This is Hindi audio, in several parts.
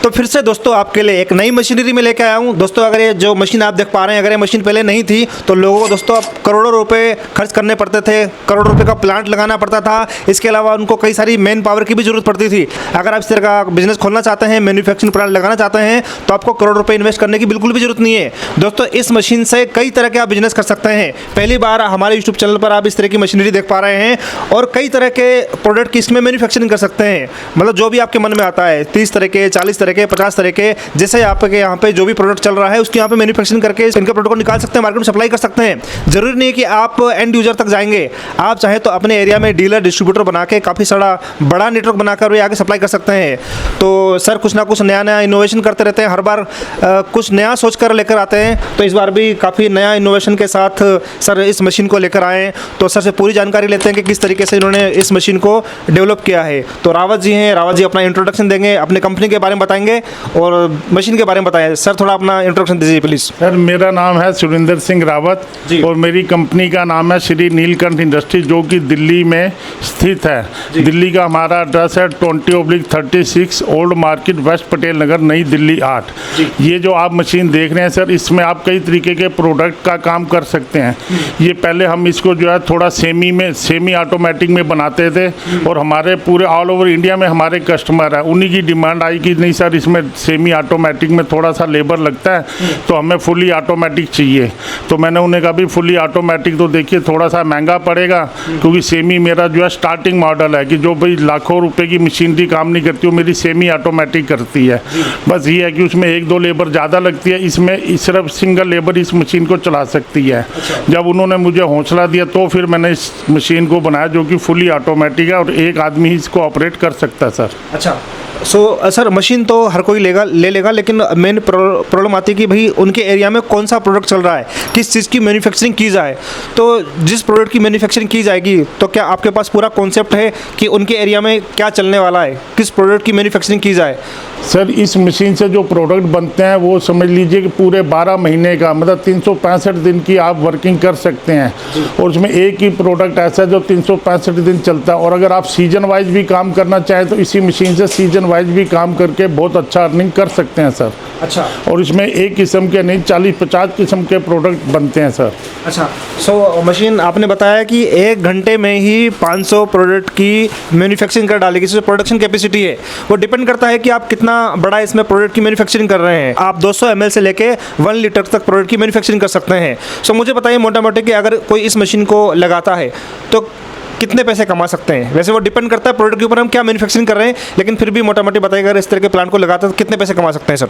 तो फिर से दोस्तों आपके लिए एक नई मशीनरी में लेकर आया हूँ। दोस्तों अगर ये जो मशीन आप देख पा रहे हैं, अगर ये मशीन पहले नहीं थी तो लोगों को दोस्तों अब करोड़ों रुपए खर्च करने पड़ते थे, करोड़ों रुपए का प्लांट लगाना पड़ता था। इसके अलावा उनको कई सारी मैन पावर की भी जरूरत पड़ती थी। अगर आप इस तरह का बिजनेस खोलना चाहते हैं, मैन्युफैक्चरिंग प्लांट लगाना चाहते हैं, तो आपको करोड़ रुपए इन्वेस्ट करने की बिल्कुल भी जरूरत नहीं है। दोस्तों इस मशीन से कई तरह के आप बिजनेस कर सकते हैं। पहली बार हमारे यूट्यूब चैनल पर आप इस तरह की मशीनरी देख पा रहे हैं और कई तरह के प्रोडक्ट की इसमें मैन्युफैक्चरिंग कर सकते हैं। मतलब जो भी आपके मन में आता है, 30 तरह के, 40 तरह के, 50 तरह के, जैसे आपके यहाँ पे जो भी प्रोडक्ट चल रहा है उसके यहाँ पे मैन्युफैक्चरिंग करके इनके प्रोडक्ट को निकाल सकते हैं, मार्केट में सप्लाई कर सकते हैं। जरूरी नहीं है कि आप एंड यूजर तक जाएंगे। आप चाहे तो अपने एरिया में डीलर डिस्ट्रीब्यूटर बना के काफ़ी सारा बड़ा नेटवर्क बनाकर आगे सप्लाई कर सकते हैं। तो सर कुछ ना कुछ नया नया इनोवेशन करते रहते हैं, हर बार कुछ नया सोच कर लेकर आते हैं। तो इस बार भी काफ़ी नया इनोवेशन के साथ सर इस मशीन को लेकर आए। तो सर से पूरी जानकारी लेते हैं कि किस तरीके से इन्होंने इस मशीन को डेवलप किया है। तो रावत जी हैं, रावत जी अपना इंट्रोडक्शन देंगे, अपने कंपनी के बारे में बताएंगे और मशीन के बारे में बताएं। सर थोड़ा अपना इंट्रोडक्शन दीजिए प्लीज़। सर मेरा नाम है सुरेंद्र सिंह रावत और मेरी कंपनी का नाम है श्री नीलकंठ इंडस्ट्री, जो कि दिल्ली में स्थित है। दिल्ली का हमारा एड्रेस है 20/36 old market, west Patel Nagar, New Delhi 8। ये जो आप मशीन देख रहे हैं सर, इसमें आप कई तरीके के प्रोडक्ट का काम कर सकते हैं। ये पहले हम इसको जो है थोड़ा सेमी ऑटोमेटिक में बनाते थे और हमारे पूरे ऑल ओवर इंडिया में हमारे कस्टमर है, उन्हीं की डिमांड आई कि नहीं सर इसमें सेमी ऑटोमेटिक में थोड़ा सा लेबर लगता है तो हमें फुली ऑटोमेटिक चाहिए। तो मैंने उन्हें कहा भी फुली ऑटोमेटिक तो देखिए थोड़ा सा महंगा पड़ेगा, क्योंकि सेमी मेरा जो है स्टार्टिंग मॉडल है कि जो भाई लाखों रुपए की मशीनरी काम नहीं करती, वो मेरी सेमी ऑटोमेटिक करती है। बस ये है कि उसमें 1-2 लेबर ज़्यादा लगती है, इसमें सिर्फ सिंगल लेबर इस मशीन को चला सकती है। जब उन्होंने मुझे हौसला दिया तो फिर मैंने इस मशीन को बनाया जो कि फुली ऑटोमेटिक है और एक आदमी ही इसको ऑपरेट कर सकता है सर। अच्छा सर मशीन तो हर कोई ले लेगा, लेकिन मेन प्रॉब्लम आती है कि भाई उनके एरिया में कौन सा प्रोडक्ट चल रहा है, किस चीज़ की मैन्युफैक्चरिंग की जाए। तो जिस प्रोडक्ट की मैन्युफैक्चरिंग की जाएगी तो क्या आपके पास पूरा कॉन्सेप्ट है कि उनके एरिया में क्या चलने वाला है, किस प्रोडक्ट की मैन्युफैक्चरिंग की जाए? सर इस मशीन से जो प्रोडक्ट बनते हैं वो समझ लीजिए कि पूरे 12 महीने का, मतलब 365 दिन की आप वर्किंग कर सकते हैं और उसमें एक ही प्रोडक्ट ऐसा है जो 365 दिन चलता है। और अगर आप सीजन वाइज भी काम करना चाहें तो इसी मशीन से सीजन वाइज भी काम करके बहुत अच्छा अर्निंग कर सकते हैं सर। अच्छा। और इसमें एक किस्म के नहीं 40-50 किस्म के प्रोडक्ट बनते हैं सर। अच्छा। मशीन आपने बताया कि 1 घंटे में ही 500 प्रोडक्ट की मैन्युफैक्चरिंग कर डालेगी। जो प्रोडक्शन कैपेसिटी है वो डिपेंड करता है कि आप कितना बड़ा इसमें प्रोडक्ट की मैन्युफैक्चरिंग कर रहे हैं। आप 200 ml से लेके 1 लीटर तक प्रोडक्ट की मैन्युफैक्चरिंग कर सकते हैं। मुझे बताइए मोटा मोटी कि अगर कोई इस मशीन को लगाता है तो कितने पैसे कमा सकते हैं? वैसे वो डिपेंड करता है प्रोडक्ट के ऊपर हम क्या मैन्युफैक्चरिंग कर रहे हैं, लेकिन फिर भी मोटा मोटी बताइए अगर इस तरह के प्लांट को लगाते हैं तो कितने पैसे कमा सकते हैं सर?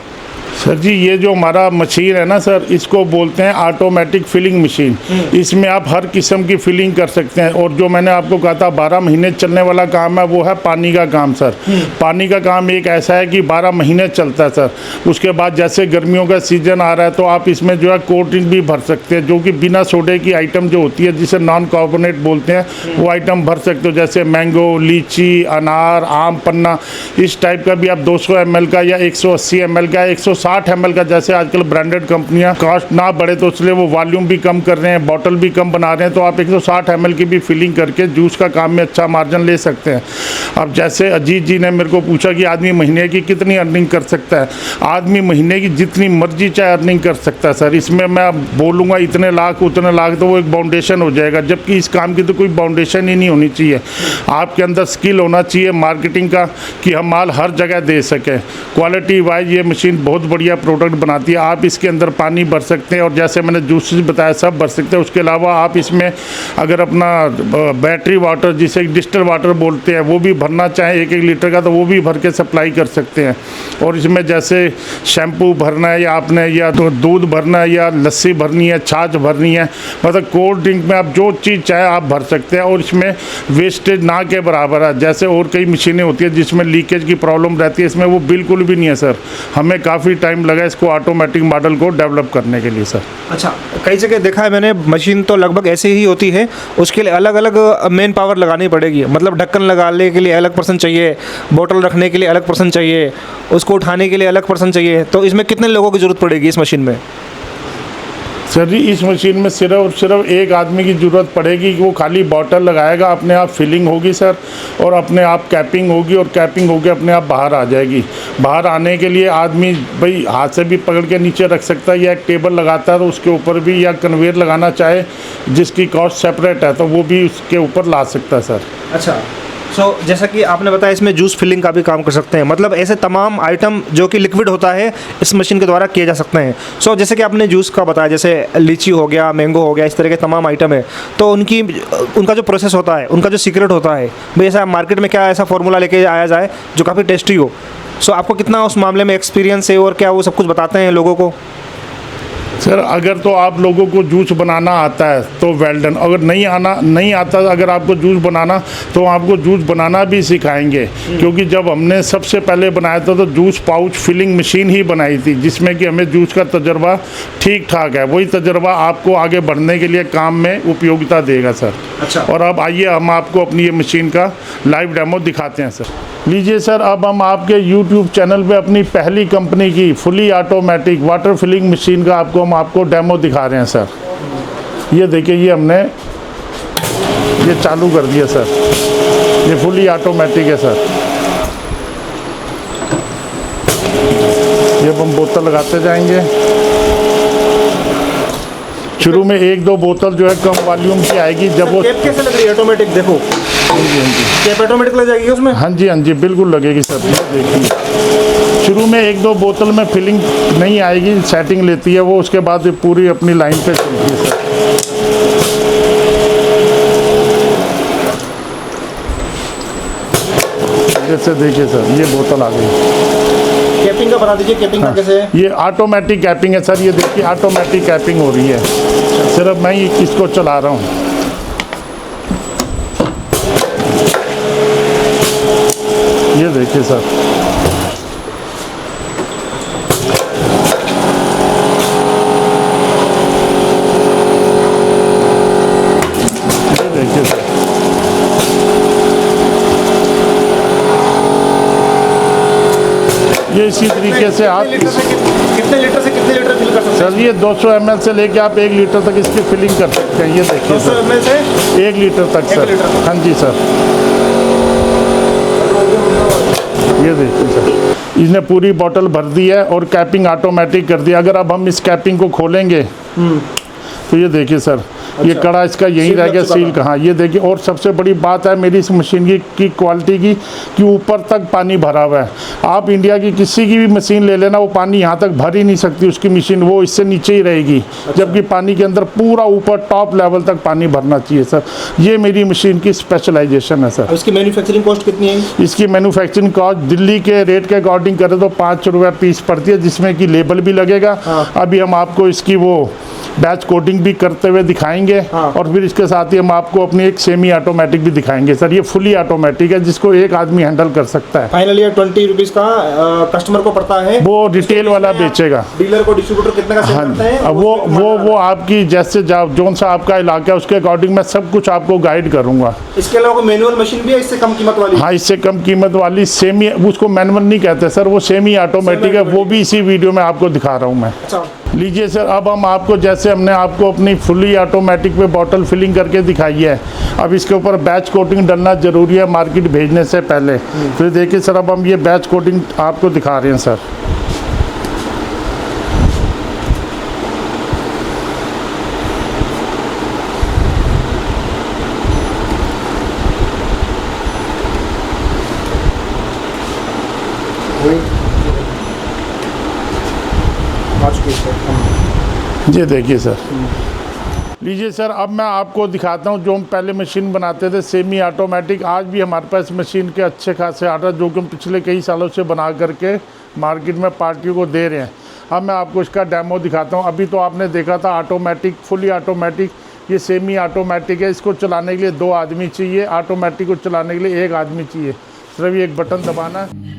सर जी ये जो हमारा मशीन है ना सर, इसको बोलते हैं ऑटोमेटिक फिलिंग मशीन। इसमें आप हर किस्म की फिलिंग कर सकते हैं। और जो मैंने आपको कहा था 12 महीने चलने वाला काम है वो है पानी का काम सर। पानी का काम एक ऐसा है कि 12 महीने चलता है सर। उसके बाद जैसे गर्मियों का सीजन आ रहा है तो आप इसमें जो है कोल्ड ड्रिंक भी भर सकते हैं, जो कि बिना सोडे की आइटम जो होती है जिसे नॉन कार्बोनेट बोलते हैं, वो आइटम भर सकते हो। जैसे मैंगो, लीची, अनार, आम पन्ना, इस टाइप का भी आप 200 ml का या 180 ml का, 160 ml का, जैसे आजकल ब्रांडेड कंपनियां कॉस्ट ना बढ़े तो इसलिए वो वॉल्यूम भी कम कर रहे हैं, बॉटल भी कम बना रहे हैं, तो आप 160 ml की भी फिलिंग करके जूस का काम में अच्छा मार्जिन ले सकते हैं। अब जैसे अजीत जी ने मेरे को पूछा कि आदमी महीने की कितनी अर्निंग कर सकता है, आदमी महीने की जितनी मर्जी चाहे अर्निंग कर सकता है सर। इसमें मैं बोलूँगा इतने लाख उतने लाख तो वो एक बाउंडेशन हो जाएगा, जबकि इस काम की तो कोई बाउंडेशन ही नहीं होनी चाहिए। आपके अंदर स्किल होना चाहिए मार्केटिंग का कि हम माल हर जगह दे सकें। क्वालिटी वाइज ये मशीन बहुत बढ़िया प्रोडक्ट बनाती है। आप इसके अंदर पानी भर सकते हैं और जैसे मैंने जूसेस बताया सब भर सकते हैं। उसके अलावा आप इसमें अगर अपना बैटरी वाटर जिसे डिस्टिल वाटर बोलते हैं वो भी भरना चाहें 1-1 लीटर का, तो वो भी भर के सप्लाई कर सकते हैं। और इसमें जैसे शैम्पू भरना है या आपने या तो दूध भरना है या लस्सी भरनी है, छाछ भरनी है, मतलब कोल्ड ड्रिंक में आप जो चीज़ चाहे आप भर सकते हैं। और इसमें वेस्टेज ना के बराबर है। जैसे और कई मशीनें होती है जिसमें लीकेज की प्रॉब्लम रहती है, इसमें वो बिल्कुल भी नहीं है सर। हमें काफ़ी टाइम लगा इसको ऑटोमेटिक मॉडल को डेवलप करने के लिए सर। अच्छा, कई जगह देखा है मैंने मशीन तो लगभग ऐसे ही होती है, उसके लिए अलग अलग मेन पावर लगानी पड़ेगी। मतलब ढक्कन लगाने के लिए अलग पर्सन चाहिए, बोतल रखने के लिए अलग पर्सन चाहिए, उसको उठाने के लिए अलग पर्सन चाहिए। तो इसमें कितने लोगों की ज़रूरत पड़ेगी इस मशीन में? सर जी इस मशीन में सिर्फ और सिर्फ एक आदमी की ज़रूरत पड़ेगी कि वो खाली बॉटल लगाएगा, अपने आप फिलिंग होगी सर, और अपने आप कैपिंग होगी, और कैपिंग होगी अपने आप बाहर आ जाएगी। बाहर आने के लिए आदमी भाई हाथ से भी पकड़ के नीचे रख सकता है, या एक टेबल लगाता है तो उसके ऊपर भी, या कन्वेयर लगाना चाहे जिसकी कॉस्ट सेपरेट है तो वो भी उसके ऊपर ला सकता है सर। अच्छा, सो जैसा कि आपने बताया इसमें जूस फिलिंग का भी काम कर सकते हैं, मतलब ऐसे तमाम आइटम जो कि लिक्विड होता है इस मशीन के द्वारा किए जा सकते हैं। सो जैसे कि आपने जूस का बताया, जैसे लीची हो गया, मैंगो हो गया, इस तरह के तमाम आइटम है, तो उनका जो प्रोसेस होता है, उनका जो सीक्रेट होता है, भाई ऐसा मार्केट में क्या ऐसा फार्मूला लेके आया जाए जो काफ़ी टेस्टी हो। सो आपको कितना उस मामले में एक्सपीरियंस है, और क्या वो सब कुछ बताते हैं लोगों को? सर अगर तो आप लोगों को जूस बनाना आता है तो वेल डन, अगर नहीं आता अगर आपको जूस बनाना, तो आपको जूस बनाना भी सिखाएंगे। क्योंकि जब हमने सबसे पहले बनाया था तो जूस पाउच फिलिंग मशीन ही बनाई थी, जिसमें कि हमें जूस का तजर्बा ठीक ठाक है। वही तजर्बा आपको आगे बढ़ने के लिए काम में उपयोगिता देगा सर। अच्छा, और अब आइए हम आपको अपनी ये मशीन का लाइव डेमो दिखाते हैं सर। लीजिए सर, अब हम आपके YouTube चैनल पे अपनी पहली कंपनी की fully automatic water filling machine का आपको डेमो दिखा रहे हैं सर। ये देखिए, ये हमने ये चालू कर दिया सर, ये फुली ऑटोमेटिक है सर। ये हम बोतल लगाते जाएंगे। शुरू में 1-2 बोतल जो है कम वॉल्यूम की आएगी। जब वो कैप कैसे लग रही है ऑटोमेटिक? देखो, कैप ऑटोमेटिक लग जाएगी उसमें? हाँ जी बिल्कुल लगेगी सर। ये देखिए, शुरू में 1-2 बोतल में फिलिंग नहीं आएगी, सेटिंग लेती है वो, उसके बाद ये पूरी अपनी लाइन पे चलती है सर। जैसे देखिए सर, ये बोतल आ गई। कैपिंग का बता दीजिए, कैपिंग का कैसे है? ये ऑटोमेटिक कैपिंग है सर। ये देखिए ऑटोमेटिक कैपिंग हो रही है, सिर्फ मैं इसको चला रहा हूँ। ये देखिए सर, ये देखिए सर, ये इसी तरीके से आप कितने लीटर से कितने लीटर फिल कर सकते हैं? सर ये 200 ml से लेके आप 1 लीटर तक इसकी फिलिंग कर सकते हैं। ये देखिए 200 सर, ml से 1 लीटर तक सर। लीटर। हाँ जी सर, ये देखिए सर, इसने पूरी बोतल भर दी है और कैपिंग ऑटोमेटिक कर दिया। अगर अब हम इस कैपिंग को खोलेंगे तो ये देखिए सर, ये कड़ा इसका यहीं रह गया सील कहाँ। ये देखिए, और सबसे बड़ी बात है मेरी इस मशीन की क्वालिटी की कि ऊपर तक पानी भरा हुआ है। आप इंडिया की किसी की भी मशीन ले लेना, वो पानी यहाँ तक भर ही नहीं सकती उसकी मशीन, वो इससे नीचे ही रहेगी। जबकि पानी के अंदर पूरा ऊपर टॉप लेवल तक पानी भरना चाहिए सर। ये मेरी मशीन की स्पेशलाइजेशन है सर। इसकी मैन्युफैक्चरिंग कॉस्ट कितनी है? इसकी मैन्युफैक्चरिंग कॉस्ट दिल्ली के रेट के अकॉर्डिंग करें तो 5 रुपये पीस पड़ती है, जिसमें कि लेबल भी लगेगा। अभी हम आपको इसकी वो बैच कोटिंग भी करते हुए दिखाएंगे। और फिर इसके साथ ही हम आपको अपनी एक सेमी ऑटोमेटिक भी दिखाएंगे सर। ये फुली ऑटोमेटिक है, जिसको एक आदमी हैंडल कर सकता है। फाइनली 20 रुपीज़ का कस्टमर को पड़ता है, वो रिटेल वाला बेचेगा। डीलर को डिस्ट्रीब्यूटर कितने का सेल करता है? अब वो आपकी जैसे जोन सा आपका इलाका है उसके अकॉर्डिंग मैं सब कुछ आपको गाइड करूंगा। इसके अलावा मैनुअल मशीन भी है इससे कम कीमत वाली? हाँ, इससे कम कीमत वाली सेमी, उसको मैनुअल नहीं कहते सर, वो सेमी ऑटोमेटिक है। वो भी इसी वीडियो में आपको दिखा रहा हूँ मैं। अच्छा, लीजिए सर, अब हम आपको जैसे हमने आपको अपनी फुली ऑटोमेटिक पे बॉटल फिलिंग करके दिखाई है, अब इसके ऊपर बैच कोटिंग डालना ज़रूरी है मार्केट भेजने से पहले। फिर देखिए सर, अब हम ये बैच कोटिंग आपको दिखा रहे हैं सर। ये देखिए सर, लीजिए सर, अब मैं आपको दिखाता हूँ जो हम पहले मशीन बनाते थे सेमी ऑटोमेटिक। आज भी हमारे पास मशीन के अच्छे खासे आर्डर जो कि हम पिछले कई सालों से बना करके मार्केट में पार्टियों को दे रहे हैं। अब मैं आपको इसका डेमो दिखाता हूँ। अभी तो आपने देखा था ऑटोमेटिक, फुली ऑटोमेटिक, ये सेमी ऑटोमेटिक है। इसको चलाने के लिए 2 आदमी चाहिए, ऑटोमेटिक को चलाने के लिए 1 आदमी चाहिए। सिर्फ एक बटन दबाना है।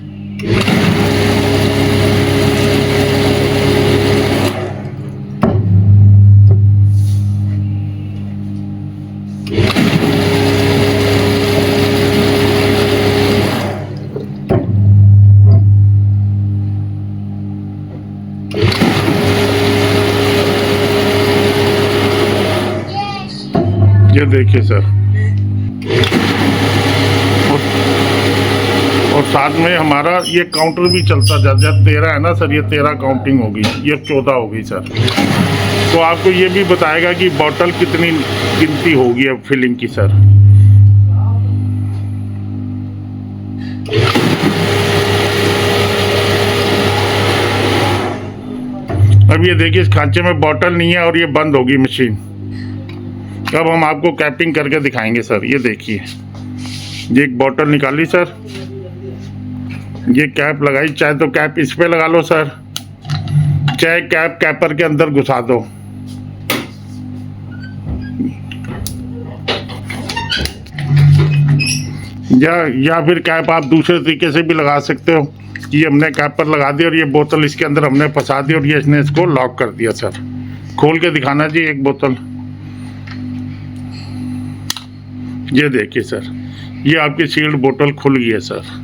ये देखिए सर, और साथ में हमारा ये काउंटर भी चलता जाता है। 13 है ना सर, ये 13 काउंटिंग होगी, ये 14 होगी सर। तो आपको ये भी बताएगा कि बोतल कितनी गिनती होगी अब फिलिंग की सर। अब ये देखिए, इस खांचे में बोतल नहीं है और ये बंद होगी मशीन। अब हम आपको कैपिंग करके दिखाएंगे सर। ये देखिए, ये एक बोतल निकाली सर, ये कैप लगाई, चाहे तो कैप इस पे लगा लो सर, चाहे कैप कैपर के अंदर घुसा दो। या फिर कैप आप दूसरे तरीके से भी लगा सकते हो। ये हमने कैप पर लगा दी और ये बोतल इसके अंदर हमने फंसा दी और ये इसने इसको लॉक कर दिया सर। खोल के दिखाना जी एक बोतल। ये देखिए सर, ये आपकी सील्ड बोतल खुल गई है सर।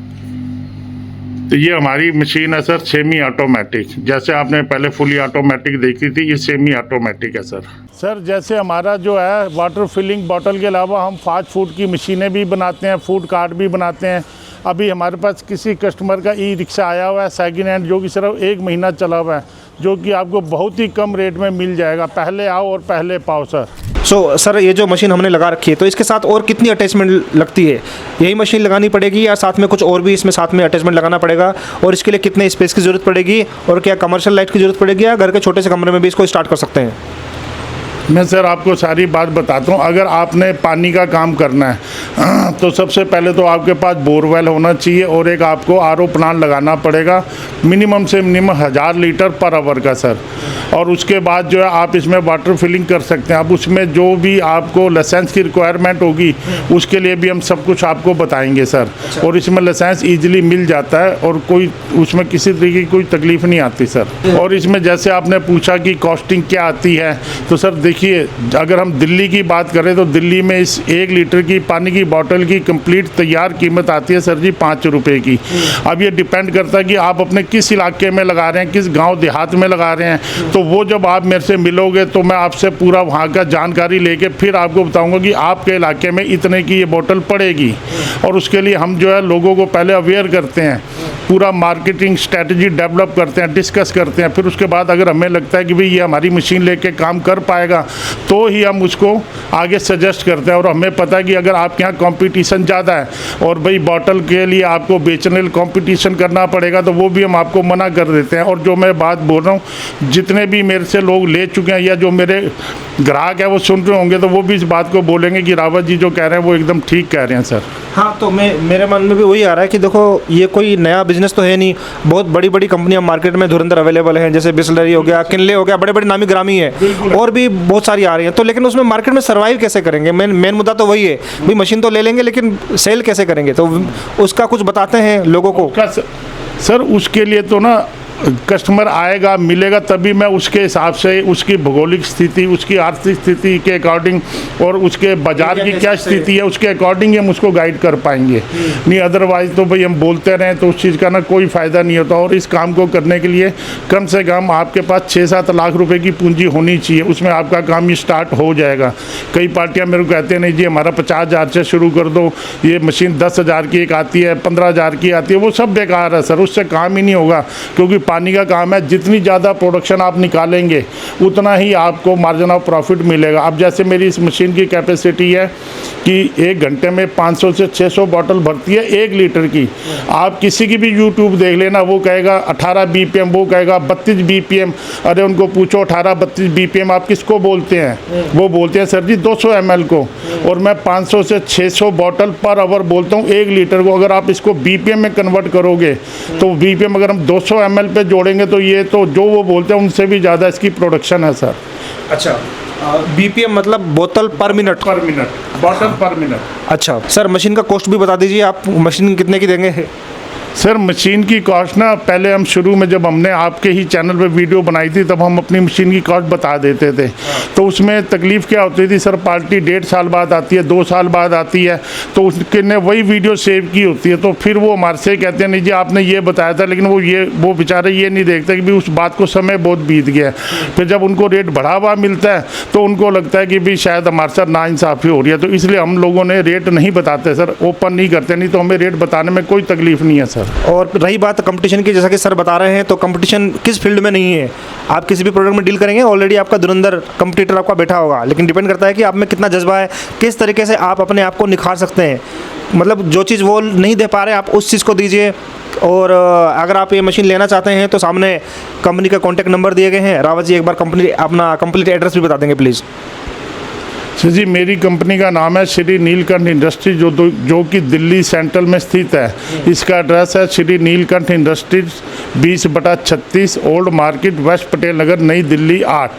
तो ये हमारी मशीन है सर, सेमी ऑटोमेटिक। जैसे आपने पहले फुली ऑटोमेटिक देखी थी, ये सेमी ऑटोमेटिक है सर। सर जैसे हमारा जो है वाटर फिलिंग बोतल के अलावा हम फास्ट फूड की मशीनें भी बनाते हैं, फूड कार्ट भी बनाते हैं। अभी हमारे पास किसी कस्टमर का ई रिक्शा आया हुआ है सेकेंड हैंड, जो कि सिर्फ 1 महीना चला हुआ है, जो कि आपको बहुत ही कम रेट में मिल जाएगा। पहले आओ और पहले पाओ सर। सर ये जो मशीन हमने लगा रखी है, तो इसके साथ और कितनी अटैचमेंट लगती है? यही मशीन लगानी पड़ेगी या साथ में कुछ और भी इसमें साथ में अटैचमेंट लगाना पड़ेगा? और इसके लिए कितने स्पेस की ज़रूरत पड़ेगी? और क्या कमर्शियल लाइट की ज़रूरत पड़ेगी या घर के छोटे से कमरे में भी इसको स्टार्ट कर सकते हैं? मैं सर आपको सारी बात बताता हूँ। अगर आपने पानी का काम करना है तो सबसे पहले तो आपके पास बोरवेल होना चाहिए और एक आपको आरओ प्लांट लगाना पड़ेगा, मिनिमम से मिनिमम 1000 लीटर पर आवर का सर। और उसके बाद जो है आप इसमें वाटर फिलिंग कर सकते हैं। अब उसमें जो भी आपको लाइसेंस की रिक्वायरमेंट होगी उसके लिए भी हम सब कुछ आपको बताएंगे सर। और इसमें लाइसेंस ईजिली मिल जाता है और कोई उसमें किसी तरीके की कोई तकलीफ नहीं आती सर। और इसमें जैसे आपने पूछा कि कॉस्टिंग क्या आती है, तो सर देखिए, अगर हम दिल्ली की बात करें तो दिल्ली में इस 1 लीटर की पानी की बोतल की कंप्लीट तैयार कीमत आती है सर जी 5 रुपये की। अब ये डिपेंड करता है कि आप अपने किस इलाके में लगा रहे हैं, किस गांव देहात में लगा रहे हैं। तो वो जब आप मेरे से मिलोगे तो मैं आपसे पूरा वहाँ का जानकारी लेके फिर आपको बताऊँगा कि आपके इलाके में इतने की ये बोतल पड़ेगी। और उसके लिए हम जो है लोगों को पहले अवेयर करते हैं, पूरा मार्केटिंग स्ट्रेटजी डेवलप करते हैं, डिस्कस करते हैं। फिर उसके बाद अगर हमें लगता है कि भाई ये हमारी मशीन लेके काम कर पाएगा तो ही हम उसको आगे सजेस्ट करते हैं। और हमें पता है कि अगर आपके यहाँ कंपटीशन ज़्यादा है और भाई बोतल के लिए आपको बेचने कंपटीशन करना पड़ेगा, तो वो भी हम आपको मना कर देते हैं। और जो मैं बात बोल रहा हूँ, जितने भी मेरे से लोग ले चुके हैं या जो मेरे ग्राहक है वो सुन रहे होंगे, तो वो भी इस बात को बोलेंगे कि रावत जी जो कह रहे हैं वो एकदम ठीक कह रहे हैं सर। हाँ, तो मेरे मन में भी वही आ रहा है कि देखो, ये कोई नया बिजनेस तो है नहीं। बहुत बड़ी बड़ी कंपनियां मार्केट में धुरंधर अवेलेबल हैं, जैसे बिस्लरी हो गया, किनले हो गया, बड़े बड़े नामी ग्रामी है, और भी बहुत सारी आ रही हैं। तो लेकिन उसमें मार्केट में सर्वाइव कैसे करेंगे? मेन मुद्दा तो वही है, भाई मशीन तो ले लेंगे लेकिन सेल कैसे करेंगे? तो उसका कुछ बताते हैं लोगों को। सर उसके लिए तो ना कस्टमर आएगा, मिलेगा, तभी मैं उसके हिसाब से उसकी भौगोलिक स्थिति, उसकी आर्थिक स्थिति के अकॉर्डिंग और उसके बाज़ार की क्या स्थिति है उसके अकॉर्डिंग हम उसको गाइड कर पाएंगे। नहीं अदरवाइज़ तो भाई हम बोलते रहें तो उस चीज़ का ना कोई फ़ायदा नहीं होता। और इस काम को करने के लिए कम से कम आपके पास 6-7 लाख रुपए की पूंजी होनी चाहिए, उसमें आपका काम ये स्टार्ट हो जाएगा। कई पार्टियाँ मेरे को कहते हैं नहीं जी हमारा 50,000 से शुरू कर दो, ये मशीन 10,000 की एक आती है, 15,000 की आती है, वो सब बेकार है सर, उससे काम ही नहीं होगा। क्योंकि पानी का काम है, जितनी ज़्यादा प्रोडक्शन आप निकालेंगे उतना ही आपको मार्जिन ऑफ प्रॉफिट मिलेगा। अब जैसे मेरी इस मशीन की कैपेसिटी है कि 1 घंटे में 500 से 600 बॉटल भरती है 1 लीटर की। आप किसी की भी यूट्यूब देख लेना, वो कहेगा 18 BPM, वो कहेगा 32 BPM। अरे उनको पूछो 18-32 BPM आप किसको बोलते हैं? वो बोलते हैं सर जी 200 ml को, और मैं 500 से 600 बॉटल पर आवर बोलता हूँ 1 लीटर को। अगर आप इसको BPM में कन्वर्ट करोगे तो BPM अगर हम 200 ml पे जोड़ेंगे तो ये तो जो वो बोलते हैं उनसे भी ज़्यादा इसकी प्रोडक्शन है सर। अच्छा, BPM मतलब बोतल पर मिनट? पर मिनट, बॉटल पर मिनट। अच्छा सर, मशीन का कॉस्ट भी बता दीजिए आप, मशीन कितने की देंगे? सर मशीन की कॉस्ट ना पहले हम शुरू में जब हमने आपके ही चैनल पे वीडियो बनाई थी तब हम अपनी मशीन की कॉस्ट बता देते थे। तो उसमें तकलीफ़ क्या होती थी सर, पार्टी 1.5 साल बाद आती है, 2 साल बाद आती है, तो उसके ने वही वीडियो सेव की होती है, तो फिर वो हमारे से कहते हैं नहीं जी आपने ये बताया था, लेकिन वो बेचारे ये नहीं देखते कि भी उस बात को समय बहुत बीत गया। फिर जब उनको रेट बढ़ा हुआ मिलता है तो उनको लगता है कि भी शायद हमारे साथ नाइंसाफ़ी हो रही है, तो इसलिए हम लोगों ने रेट नहीं बताते सर, ओपन नहीं करते, नहीं तो हमें रेट बताने में कोई तकलीफ़ नहीं है सर। और रही बात कंपटीशन की, जैसा कि सर बता रहे हैं, तो कंपटीशन किस फील्ड में नहीं है। आप किसी भी प्रोडक्ट में डील करेंगे, ऑलरेडी आपका धुरंधर कंपटीटर आपका बैठा होगा, लेकिन डिपेंड करता है कि आप में कितना जज्बा है, किस तरीके से आप अपने आप को निखार सकते हैं। मतलब जो चीज़ वो नहीं दे पा रहे आप उस चीज़ को दीजिए। और अगर आप ये मशीन लेना चाहते हैं तो सामने कंपनी का कॉन्टैक्ट नंबर दिए गए हैं। रावत जी एक बार अपना कंप्लीट एड्रेस भी बता देंगे प्लीज़। सर जी मेरी कंपनी का नाम है श्री नीलकंठ इंडस्ट्री, जो कि दिल्ली सेंट्रल में स्थित है। इसका एड्रेस है Shri Neelkanth industries 20/36 old market, west Patel Nagar, New Delhi 8।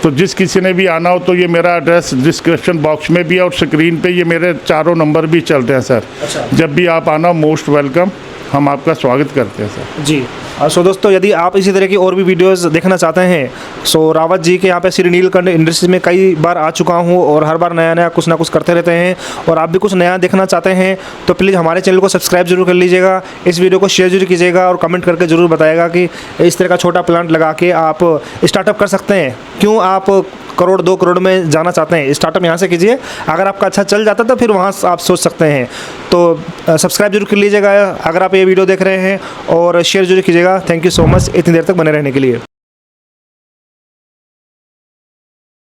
तो जिस किसी ने भी आना हो तो ये मेरा एड्रेस डिस्क्रिप्शन बॉक्स में भी है और स्क्रीन पे ये मेरे 4 नंबर भी चलते हैं सर। जब भी आप आना मोस्ट वेलकम, हम आपका स्वागत करते हैं सर जी। सो दोस्तों यदि आप इसी तरह की और भी वीडियोस देखना चाहते हैं, सो रावत जी के यहाँ पे श्री नीलकंठ इंडस्ट्रीज में कई बार आ चुका हूँ और हर बार नया नया कुछ ना कुछ करते रहते हैं। और आप भी कुछ नया देखना चाहते हैं तो प्लीज़ हमारे चैनल को सब्सक्राइब जरूर कर लीजिएगा, इस वीडियो को शेयर जरूर कीजिएगा और कमेंट करके ज़रूर बताइएगा कि इस तरह का छोटा प्लांट लगा के आप स्टार्टअप कर सकते हैं। क्यों आप 1 करोड़ 2 करोड़ में जाना चाहते हैं, स्टार्टअप यहाँ से कीजिए। अगर आपका अच्छा चल जाता तो फिर वहाँ आप सोच सकते हैं। तो सब्सक्राइब जरूर कर लीजिएगा अगर आप ये वीडियो देख रहे हैं और शेयर जरूर कीजिएगा। थैंक यू सो मच इतनी देर तक बने रहने के लिए।